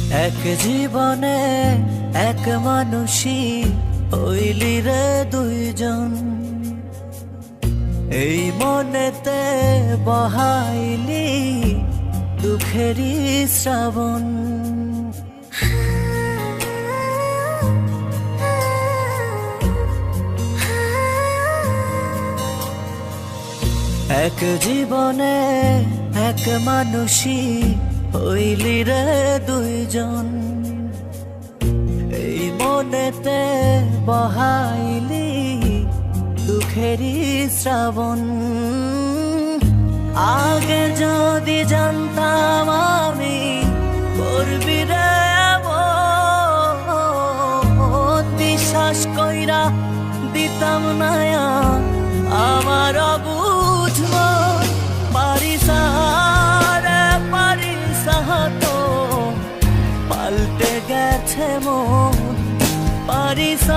এক জীবনে এক মানুষই হইলি রে দুইজন, এই মনেতে বহাইলি দুঃখেরই শ্রাবণ। এক জীবনে এক মানুষই হইলি রে দুইজন, এই মনেতে বহাইলি দুঃখেরই শ্রাবণ। আগে যদি জানতাম আমি করবি রে এমন, বিশ্বাস কইরা দিতাম না আমার অবুঝ মন। পারিস রে পারিস তো পাল্টে গেছে মন, পারিস।